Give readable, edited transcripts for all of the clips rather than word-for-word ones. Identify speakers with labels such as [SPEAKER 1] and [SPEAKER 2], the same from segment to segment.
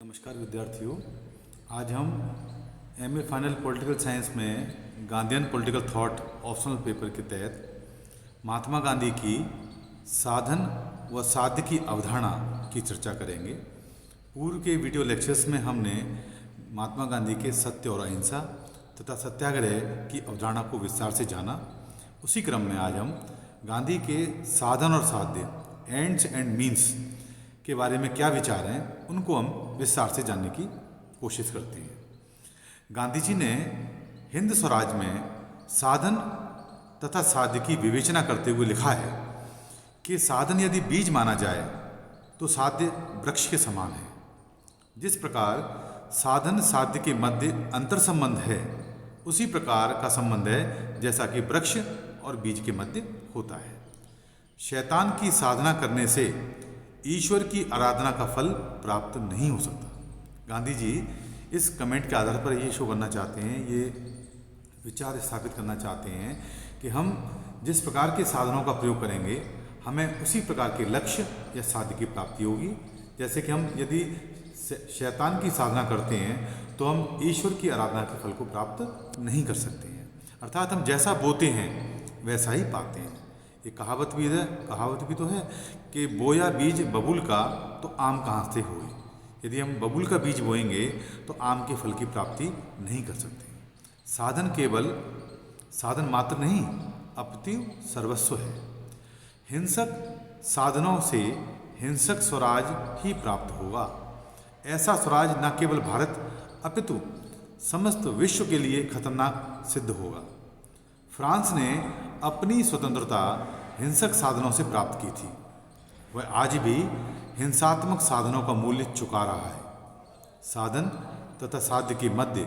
[SPEAKER 1] नमस्कार विद्यार्थियों। आज हम एमए फाइनल पॉलिटिकल साइंस में Gandhian political thought optional paper के तहत महात्मा गांधी की साधन व साध्य की अवधारणा की चर्चा करेंगे। पूर्व के वीडियो लेक्चर्स में हमने महात्मा गांधी के सत्य और अहिंसा तथा सत्याग्रह की अवधारणा को विस्तार से जाना। उसी क्रम में आज हम गांधी के साधन और साध्य एंड्स एंड मीन्स के बारे में क्या विचार हैं उनको हम विस्तार से जानने की कोशिश करते हैं। गांधी जी ने हिंद स्वराज में साधन तथा साध्य की विवेचना करते हुए लिखा है कि साधन यदि बीज माना जाए तो साध्य वृक्ष के समान है। जिस प्रकार साधन साध्य के मध्य अंतर संबंध है, उसी प्रकार का संबंध है जैसा कि वृक्ष और बीज के मध्य होता है। शैतान की साधना करने से ईश्वर की आराधना का फल प्राप्त नहीं हो सकता। गांधी जी इस कमेंट के आधार पर ये शो करना चाहते हैं, ये विचार स्थापित करना चाहते हैं कि हम जिस प्रकार के साधनों का प्रयोग करेंगे हमें उसी प्रकार के लक्ष्य या साध्य की प्राप्ति होगी। जैसे कि हम यदि शैतान की साधना करते हैं तो हम ईश्वर की आराधना के फल को प्राप्त नहीं कर सकते हैं। अर्थात हम जैसा बोते हैं वैसा ही पाते हैं। ये कहावत भी तो है कि बोया बीज बबूल का तो आम कहाँ से होए। यदि हम बबूल का बीज बोएंगे तो आम के फल की प्राप्ति नहीं कर सकते। साधन केवल साधन मात्र नहीं अपितु सर्वस्व है। हिंसक साधनों से हिंसक स्वराज ही प्राप्त होगा। ऐसा स्वराज न केवल भारत अपितु समस्त विश्व के लिए खतरनाक सिद्ध होगा। फ्रांस ने अपनी स्वतंत्रता हिंसक साधनों से प्राप्त की थी। वह आज भी हिंसात्मक साधनों का मूल्य चुका रहा है। साधन तथा साध्य के मध्य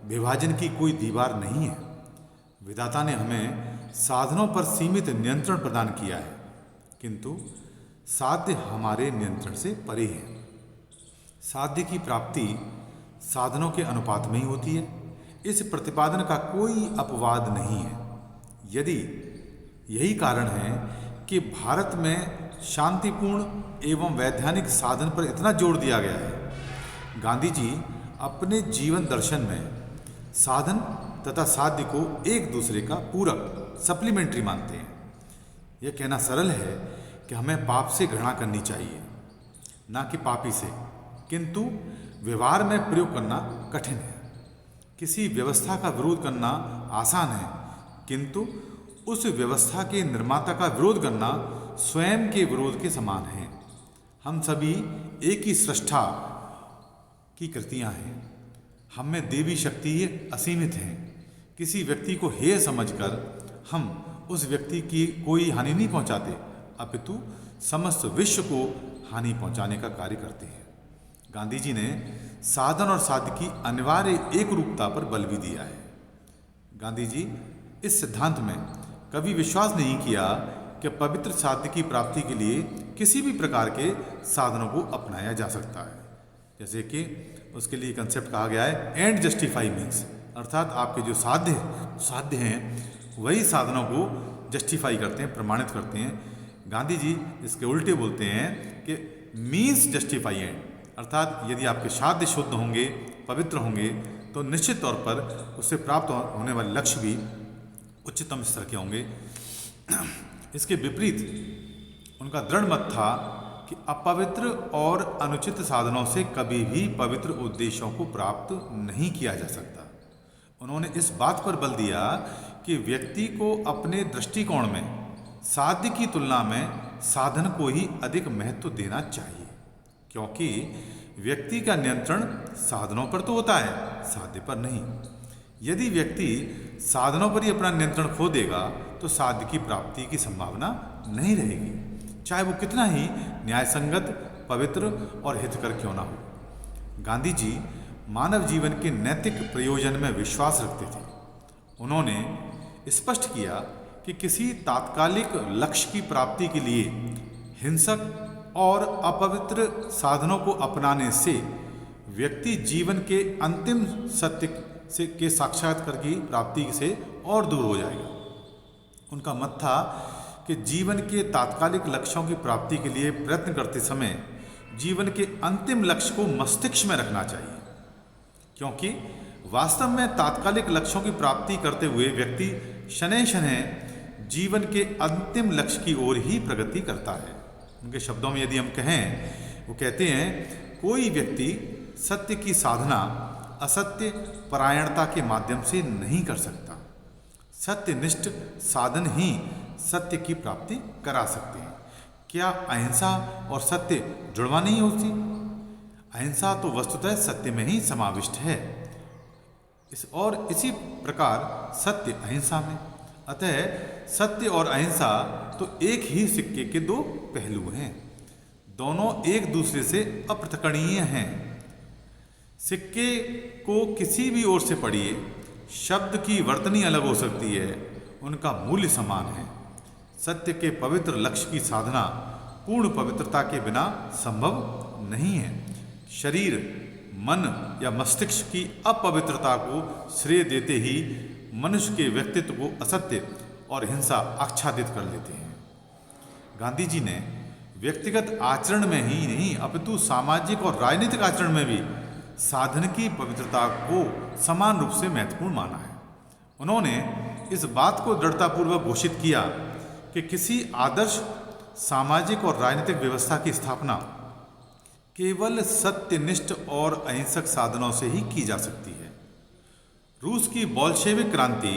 [SPEAKER 1] विभाजन की कोई दीवार नहीं है। विधाता ने हमें साधनों पर सीमित नियंत्रण प्रदान किया है, किंतु साध्य हमारे नियंत्रण से परे है। साध्य की प्राप्ति साधनों के अनुपात में ही होती है। इस प्रतिपादन का कोई अपवाद नहीं है। यदि यही कारण है कि भारत में शांतिपूर्ण एवं वैधानिक साधन पर इतना जोर दिया गया है। गांधी जी अपने जीवन दर्शन में साधन तथा साध्य को एक दूसरे का पूरक सप्लीमेंट्री मानते हैं। यह कहना सरल है कि हमें पाप से घृणा करनी चाहिए, ना कि पापी से, किंतु व्यवहार में प्रयोग करना कठिन है। किसी व्यवस्था का विरोध करना आसान है, किंतु उस व्यवस्था के निर्माता का विरोध करना स्वयं के विरोध के समान है। हम सभी एक ही सृष्टा की कृतियां हैं। हम में देवी शक्ति असीमित है। किसी व्यक्ति को हेय समझकर हम उस व्यक्ति की कोई हानि नहीं पहुंचाते, अपितु समस्त विश्व को हानि पहुंचाने का कार्य करते हैं। गांधी जी ने साधन और साध्य की अनिवार्य एक रूपता पर बल भी दिया है। गांधी जी इस सिद्धांत में कभी विश्वास नहीं किया कि पवित्र साध्य की प्राप्ति के लिए किसी भी प्रकार के साधनों को अपनाया जा सकता है। जैसे कि उसके लिए कंसेप्ट कहा गया है एंड जस्टिफाई मीन्स, अर्थात आपके जो साध्य हैं वही साधनों को जस्टिफाई करते हैं, प्रमाणित करते हैं। गांधी जी इसके उल्टे बोलते हैं कि मीन्स जस्टिफाई एंड, अर्थात यदि आपके साध्य शुद्ध होंगे, पवित्र होंगे, तो निश्चित तौर पर उससे प्राप्त होने वाले लक्ष्य भी उच्चतम स्तर के होंगे। इसके विपरीत उनका दृढ़ मत था कि अपवित्र और अनुचित साधनों से कभी भी पवित्र उद्देश्यों को प्राप्त नहीं किया जा सकता। उन्होंने इस बात पर बल दिया कि व्यक्ति को अपने दृष्टिकोण में साध्य की तुलना में साधन को ही अधिक महत्व देना चाहिए, क्योंकि व्यक्ति का नियंत्रण साधनों पर तो होता है, साध्य पर नहीं। यदि व्यक्ति साधनों पर ही अपना नियंत्रण खो देगा तो साध्य की प्राप्ति की संभावना नहीं रहेगी, चाहे वो कितना ही न्यायसंगत, पवित्र और हितकर क्यों ना हो। गांधी जी मानव जीवन के नैतिक प्रयोजन में विश्वास रखते थे। उन्होंने स्पष्ट किया कि किसी तात्कालिक लक्ष्य की प्राप्ति के लिए हिंसक और अपवित्र साधनों को अपनाने से व्यक्ति जीवन के अंतिम सत्य के साक्षात्कार की प्राप्ति से और दूर हो जाएगा। उनका मत था कि जीवन के तात्कालिक लक्ष्यों की प्राप्ति के लिए प्रयत्न करते समय जीवन के अंतिम लक्ष्य को मस्तिष्क में रखना चाहिए, क्योंकि वास्तव में तात्कालिक लक्ष्यों की प्राप्ति करते हुए व्यक्ति शनैः शनैः जीवन के अंतिम लक्ष्य की ओर ही प्रगति करता है। उनके शब्दों में यदि हम कहें, वो कहते हैं, कोई व्यक्ति सत्य की साधना असत्य परायणता के माध्यम से नहीं कर सकता। सत्यनिष्ठ साधन ही सत्य की प्राप्ति करा सकते हैं। क्या अहिंसा और सत्य जुड़वा नहीं होती? अहिंसा तो वस्तुतः सत्य में ही समाविष्ट है, इसी प्रकार सत्य अहिंसा में। अतः सत्य और अहिंसा तो एक ही सिक्के के दो पहलू हैं, दोनों एक दूसरे से अपृथकणीय हैं। सिक्के को किसी भी ओर से पढ़िए, शब्द की वर्तनी अलग हो सकती है, उनका मूल्य समान है। सत्य के पवित्र लक्ष्य की साधना पूर्ण पवित्रता के बिना संभव नहीं है। शरीर, मन या मस्तिष्क की अपवित्रता को श्रेय देते ही मनुष्य के व्यक्तित्व को असत्य और हिंसा आच्छादित कर लेते हैं। गांधी जी ने व्यक्तिगत आचरण में ही नहीं अपितु सामाजिक और राजनीतिक आचरण में भी साधन की पवित्रता को समान रूप से महत्वपूर्ण माना है। उन्होंने इस बात को दृढ़तापूर्वक घोषित किया कि किसी आदर्श सामाजिक और राजनीतिक व्यवस्था की स्थापना केवल सत्यनिष्ठ और अहिंसक साधनों से ही की जा सकती है। रूस की बोल्शेविक क्रांति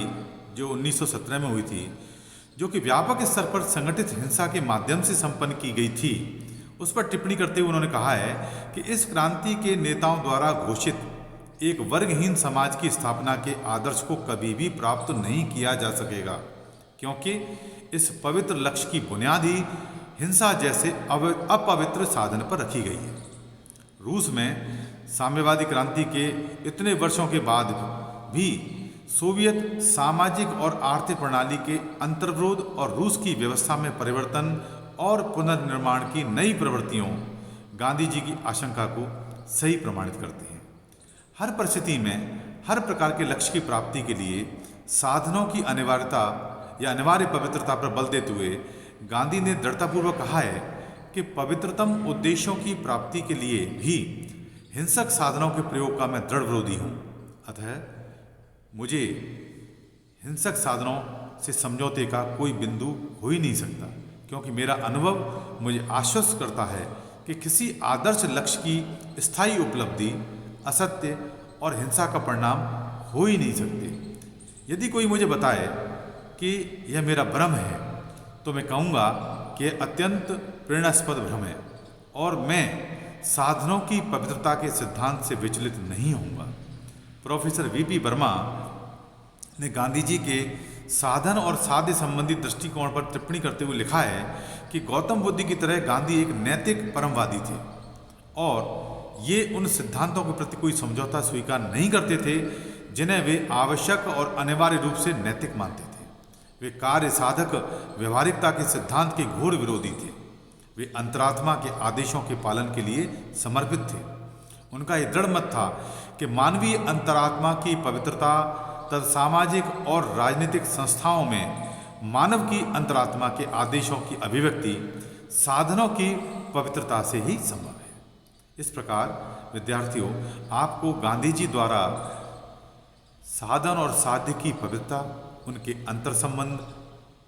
[SPEAKER 1] जो 1917 में हुई थी, जो कि व्यापक स्तर पर संगठित हिंसा के माध्यम से संपन्न की गई थी, उस पर टिप्पणी करते हुए उन्होंने कहा है कि इस क्रांति के नेताओं द्वारा घोषित एक वर्गहीन समाज की स्थापना के आदर्श को कभी भी प्राप्त नहीं किया जा सकेगा, क्योंकि इस पवित्र लक्ष्य की बुनियाद ही हिंसा जैसे अपवित्र साधन पर रखी गई है। रूस में साम्यवादी क्रांति के इतने वर्षों के बाद भी सोवियत सामाजिक और आर्थिक प्रणाली के अंतर्विरोध और रूस की व्यवस्था में परिवर्तन और पुनर्निर्माण की नई प्रवृत्तियों गांधी जी की आशंका को सही प्रमाणित करती हैं। हर परिस्थिति में हर प्रकार के लक्ष्य की प्राप्ति के लिए साधनों की अनिवार्यता या अनिवार्य पवित्रता पर बल देते हुए गांधी ने दृढ़तापूर्वक कहा है कि पवित्रतम उद्देश्यों की प्राप्ति के लिए भी हिंसक साधनों के प्रयोग का मैं दृढ़ विरोधी हूँ। अतः मुझे हिंसक साधनों से समझौते का कोई बिंदु हो ही नहीं सकता, क्योंकि मेरा अनुभव मुझे आश्वस्त करता है कि किसी आदर्श लक्ष्य की स्थायी उपलब्धि असत्य और हिंसा का परिणाम हो ही नहीं सकते। यदि कोई मुझे बताए कि यह मेरा भ्रम है, तो मैं कहूँगा कि यह अत्यंत प्रेरणास्पद भ्रम है और मैं साधनों की पवित्रता के सिद्धांत से विचलित नहीं होऊंगा। प्रोफेसर वीपी वर्मा ने गांधी जी के साधन और साध्य संबंधी दृष्टिकोण पर टिप्पणी करते हुए लिखा है कि गौतम बुद्ध की तरह गांधी एक नैतिक परमवादी थे और ये उन सिद्धांतों के प्रति कोई समझौता स्वीकार नहीं करते थे जिन्हें वे आवश्यक और अनिवार्य रूप से नैतिक मानते थे। वे कार्य साधक व्यवहारिकता के सिद्धांत के घोर विरोधी थे। वे अंतरात्मा के आदेशों के पालन के लिए समर्पित थे। उनका यह दृढ़ मत था कि मानवीय अंतरात्मा की पवित्रता तथा सामाजिक और राजनीतिक संस्थाओं में मानव की अंतरात्मा के आदेशों की अभिव्यक्ति साधनों की पवित्रता से ही संभव है। इस प्रकार विद्यार्थियों, आपको गांधी जी द्वारा साधन और साध्य की पवित्रता, उनके अंतर संबंध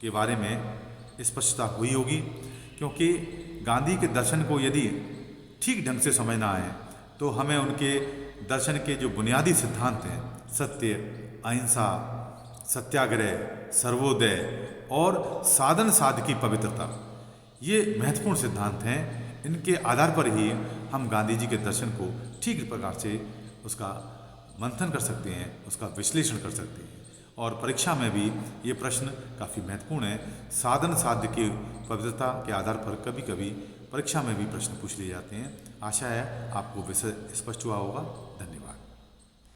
[SPEAKER 1] के बारे में स्पष्टता हुई होगी, क्योंकि गांधी के दर्शन को यदि ठीक ढंग से समझना है तो हमें उनके दर्शन के जो बुनियादी सिद्धांत हैं, सत्य, अहिंसा, सत्याग्रह, सर्वोदय और साधन साध्य की पवित्रता, ये महत्वपूर्ण सिद्धांत हैं। इनके आधार पर ही हम गांधी जी के दर्शन को ठीक प्रकार से उसका मंथन कर सकते हैं, उसका विश्लेषण कर सकते हैं। और परीक्षा में भी ये प्रश्न काफ़ी महत्वपूर्ण है। साधन साध्य की पवित्रता के आधार पर कभी कभी परीक्षा में भी प्रश्न पूछ लिए जाते हैं। आशा है आपको विषय स्पष्ट हुआ होगा। धन्यवाद।